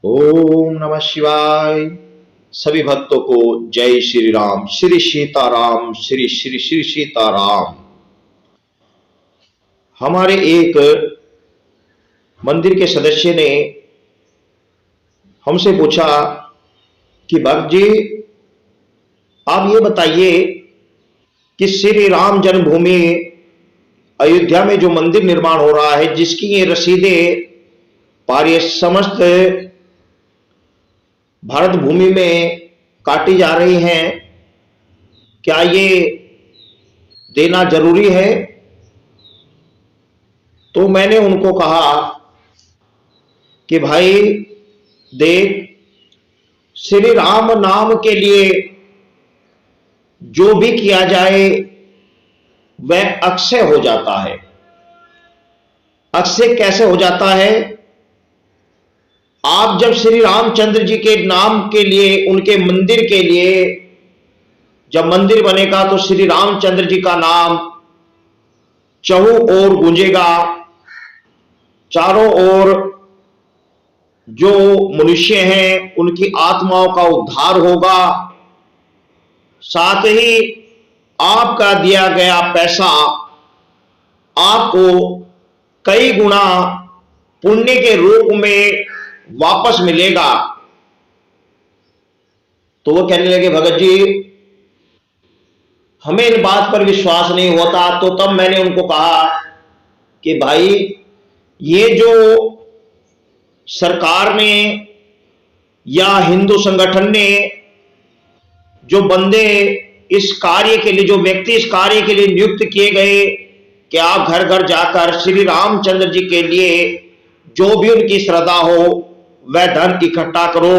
ओम नमः शिवाय। सभी भक्तों को जय श्री राम, श्री सीताराम, श्री श्री श्री सीताराम। हमारे एक मंदिर के सदस्य ने हमसे पूछा कि भक्त जी, आप ये बताइए कि श्री राम जन्मभूमि अयोध्या में जो मंदिर निर्माण हो रहा है, जिसकी ये रसीदें पारे समस्त भारत भूमि में काटी जा रही हैं, क्या ये देना जरूरी है? तो मैंने उनको कहा कि भाई देख, श्री राम नाम के लिए जो भी किया जाए वह अक्षय हो जाता है। अक्षय कैसे हो जाता है? आप जब श्री रामचंद्र जी के नाम के लिए, उनके मंदिर के लिए जब मंदिर बनेगा तो श्री रामचंद्र जी का नाम चहुं ओर गूंजेगा, चारों ओर जो मनुष्य हैं उनकी आत्माओं का उद्धार होगा। साथ ही आपका दिया गया पैसा आपको कई गुना पुण्य के रूप में वापस मिलेगा। तो वो कहने लगे, भगत जी हमें इन बात पर विश्वास नहीं होता। तो तब मैंने उनको कहा कि भाई, ये जो सरकार ने या हिंदू संगठन ने जो बंदे इस कार्य के लिए, जो व्यक्ति इस कार्य के लिए नियुक्त किए गए कि आप घर घर जाकर श्री रामचंद्र जी के लिए जो भी उनकी श्रद्धा हो वह धन इकट्ठा करो।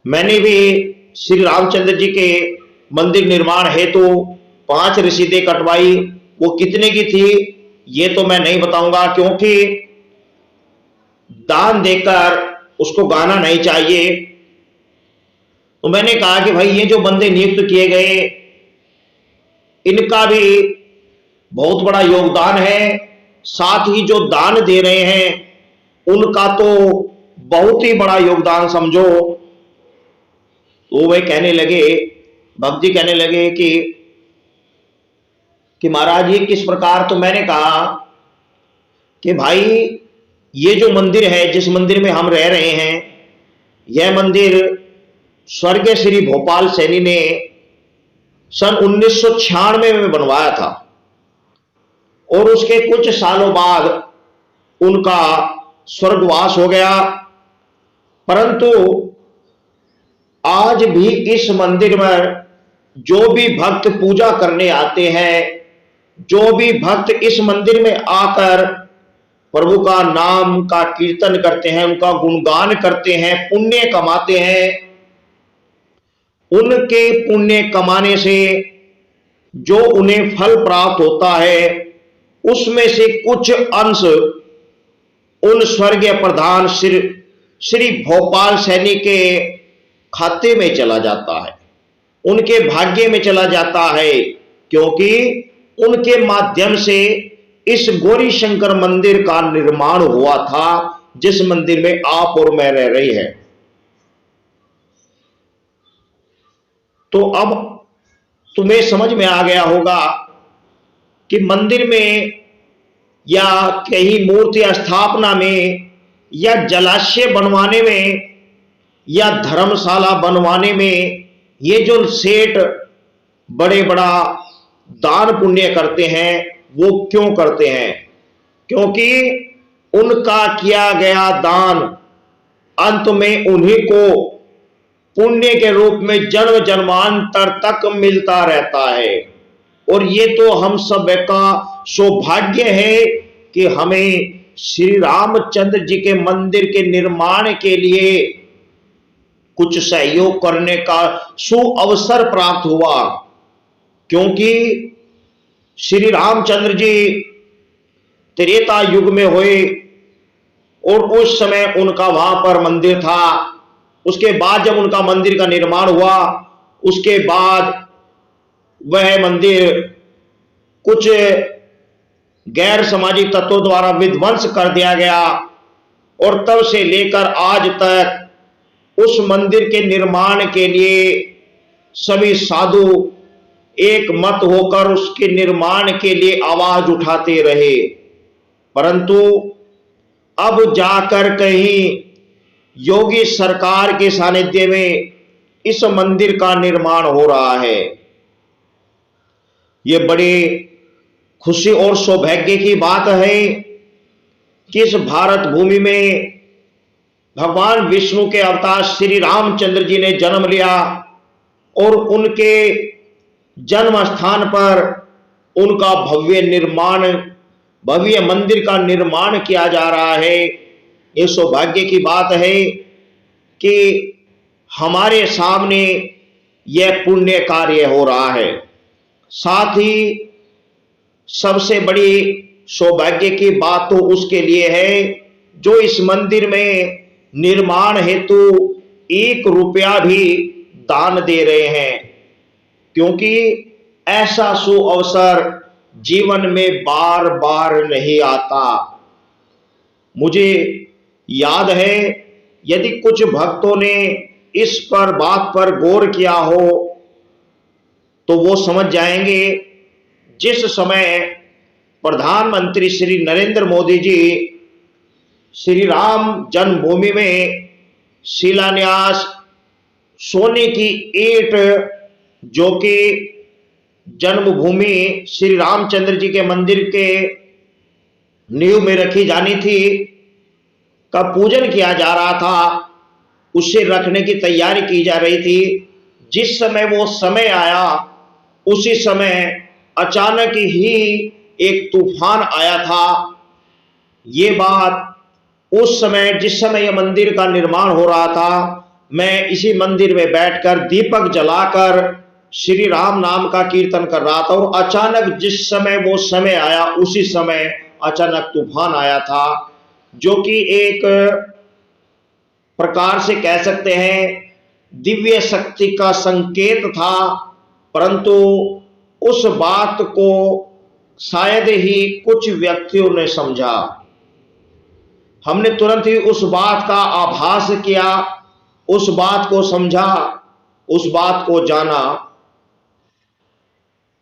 मैंने भी श्री रामचंद्र जी के मंदिर निर्माण हेतु 5 रसीदें कटवाई। वो कितने की थी ये तो मैं नहीं बताऊंगा, क्योंकि दान देकर उसको गाना नहीं चाहिए। तो मैंने कहा कि भाई, ये जो बंदे नियुक्त किए गए इनका भी बहुत बड़ा योगदान है, साथ ही जो दान दे रहे हैं उनका तो बहुत ही बड़ा योगदान समझो। तो वे कहने लगे, भक्त जी कहने लगे कि महाराज ये किस प्रकार? तो मैंने कहा कि भाई, ये जो मंदिर है, जिस मंदिर में हम रह रहे हैं, यह मंदिर स्वर्गीय श्री भोपाल सैनी ने सन 1996 में बनवाया था और उसके कुछ सालों बाद उनका स्वर्गवास हो गया। परंतु आज भी इस मंदिर में जो भी भक्त पूजा करने आते हैं, जो भी भक्त इस मंदिर में आकर प्रभु का नाम का कीर्तन करते हैं, उनका गुणगान करते हैं, पुण्य कमाते हैं, उनके पुण्य कमाने से जो उन्हें फल प्राप्त होता है उसमें से कुछ अंश उन स्वर्गीय प्रधान श्री भोपाल सैनी के खाते में चला जाता है, उनके भाग्य में चला जाता है, क्योंकि उनके माध्यम से इस गौरी शंकर मंदिर का निर्माण हुआ था, जिस मंदिर में आप और मैं रह रही है। तो अब तुम्हें समझ में आ गया होगा कि मंदिर में या कहीं मूर्ति स्थापना में या जलाशय बनवाने में या धर्मशाला बनवाने में ये जो सेठ बड़े बड़ा दान पुण्य करते हैं वो क्यों करते हैं? क्योंकि उनका किया गया दान अंत में उन्हीं को पुण्य के रूप में जन्म जन्मांतर तक मिलता रहता है। और ये तो हम सब का सौभाग्य है कि हमें श्री रामचंद्र जी के मंदिर के निर्माण के लिए कुछ सहयोग करने का सुअवसर प्राप्त हुआ, क्योंकि श्री रामचंद्र जी त्रेता युग में हुए और उस समय उनका वहां पर मंदिर था। उसके बाद जब उनका मंदिर का निर्माण हुआ, उसके बाद वह मंदिर कुछ गैर सामाजिक तत्वों द्वारा विध्वंस कर दिया गया और तब से लेकर आज तक उस मंदिर के निर्माण के लिए सभी साधु एक मत होकर उसके निर्माण के लिए आवाज उठाते रहे। परंतु अब जाकर कहीं योगी सरकार के सानिध्य में इस मंदिर का निर्माण हो रहा है। ये बड़ी खुशी और सौभाग्य की बात है कि इस भारत भूमि में भगवान विष्णु के अवतार श्री रामचंद्र जी ने जन्म लिया और उनके जन्म स्थान पर उनका भव्य मंदिर का निर्माण किया जा रहा है। ये सौभाग्य की बात है कि हमारे सामने यह पुण्य कार्य हो रहा है। साथ ही सबसे बड़ी सौभाग्य की बात तो उसके लिए है जो इस मंदिर में निर्माण हेतु 1 रुपया भी दान दे रहे हैं, क्योंकि ऐसा सुअवसर जीवन में बार बार नहीं आता। मुझे याद है यदि कुछ भक्तों ने इस बात पर गौर किया हो तो वो समझ जाएंगे, जिस समय प्रधानमंत्री श्री नरेंद्र मोदी जी श्री राम जन्मभूमि में शिलान्यास सोने की ईंट जो कि जन्मभूमि श्री रामचंद्र जी के मंदिर के नींव में रखी जानी थी का पूजन किया जा रहा था, उसे रखने की तैयारी की जा रही थी। जिस समय वो समय आया उसी समय अचानक ही एक तूफान आया था। ये बात उस समय जिस समय यह मंदिर का निर्माण हो रहा था, मैं इसी मंदिर में बैठकर दीपक जलाकर श्री राम नाम का कीर्तन कर रहा था और अचानक जिस समय वो समय आया उसी समय अचानक तूफान आया था, जो कि एक प्रकार से कह सकते हैं दिव्य शक्ति का संकेत था। परंतु उस बात को शायद ही कुछ व्यक्तियों ने समझा। हमने तुरंत ही उस बात का आभास किया, उस बात को समझा, उस बात को जाना।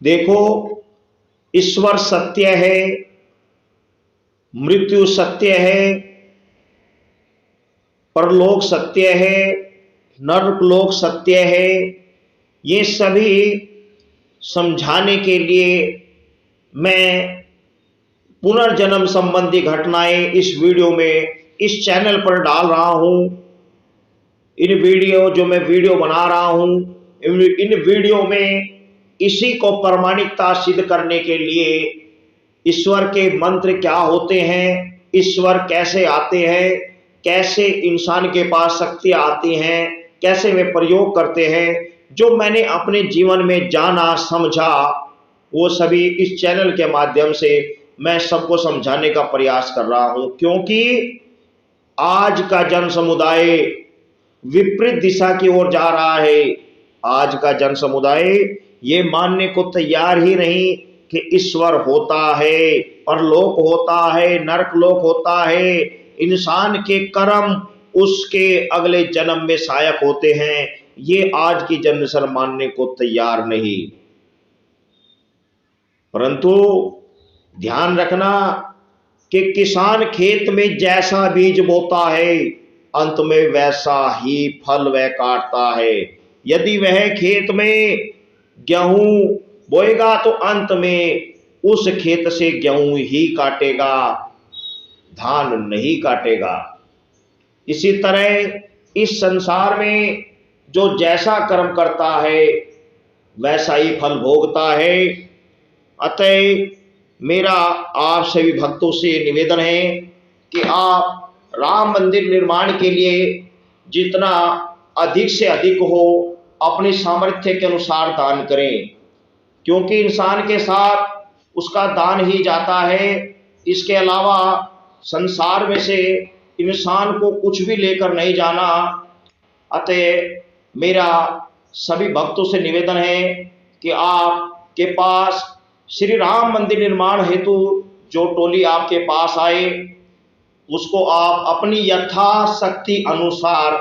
देखो, ईश्वर सत्य है, मृत्यु सत्य है, परलोक सत्य है, नरकलोक सत्य है। ये सभी समझाने के लिए मैं पुनर्जन्म संबंधी घटनाएं इस वीडियो में इस चैनल पर डाल रहा हूं। जो मैं वीडियो बना रहा हूं, इन वीडियो में इसी को प्रमाणिकता सिद्ध करने के लिए ईश्वर के मंत्र क्या होते हैं, ईश्वर कैसे आते हैं, कैसे इंसान के पास शक्तियां आती हैं, कैसे वे प्रयोग करते हैं, जो मैंने अपने जीवन में जाना समझा, वो सभी इस चैनल के माध्यम से मैं सबको समझाने का प्रयास कर रहा हूं। क्योंकि आज का जन समुदाय विपरीत दिशा की ओर जा रहा है। आज का जन समुदाय ये मानने को तैयार ही नहीं कि ईश्वर होता है, परलोक होता है, नरकलोक होता है, इंसान के कर्म उसके अगले जन्म में सहायक होते हैं। ये आज की जनरेशन मानने को तैयार नहीं। परंतु ध्यान रखना कि किसान खेत में जैसा बीज बोता है अंत में वैसा ही फल वह काटता है। यदि वह खेत में गेहूं बोएगा तो अंत में उस खेत से गेहूं ही काटेगा, धान नहीं काटेगा। इसी तरह इस संसार में जो जैसा कर्म करता है वैसा ही फल भोगता है। अतः मेरा आप सभी भक्तों से निवेदन है कि आप राम मंदिर निर्माण के लिए जितना अधिक से अधिक हो अपनी सामर्थ्य के अनुसार दान करें, क्योंकि इंसान के साथ उसका दान ही जाता है। इसके अलावा संसार में से इंसान को कुछ भी लेकर नहीं जाना। अतः मेरा सभी भक्तों से निवेदन है कि आपके पास श्री राम मंदिर निर्माण हेतु जो टोली आपके पास आए उसको आप अपनी यथाशक्ति अनुसार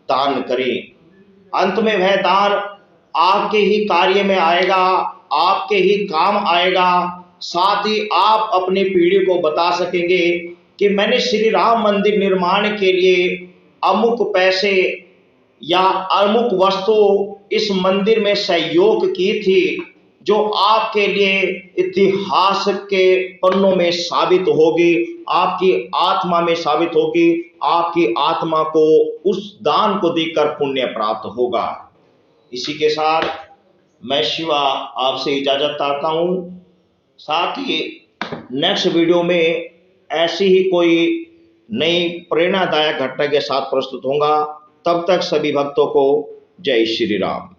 दान करें। अंत में वह दान आपके ही कार्य में आएगा, आपके ही काम आएगा। साथ ही आप अपनी पीढ़ी को बता सकेंगे कि मैंने श्री राम मंदिर निर्माण के लिए अमुक पैसे या अमुक वस्तु इस मंदिर में सहयोग की थी, जो आपके लिए इतिहास के पन्नों में साबित होगी, आपकी आत्मा में साबित होगी। आपकी आत्मा को उस दान को देकर पुण्य प्राप्त होगा। इसी के साथ मैं शिवा आपसे इजाजत चाहता हूं। साथ ही नेक्स्ट वीडियो में ऐसी ही कोई नई प्रेरणादायक घटना के साथ प्रस्तुत होगा। तब तक सभी भक्तों को जय श्री राम।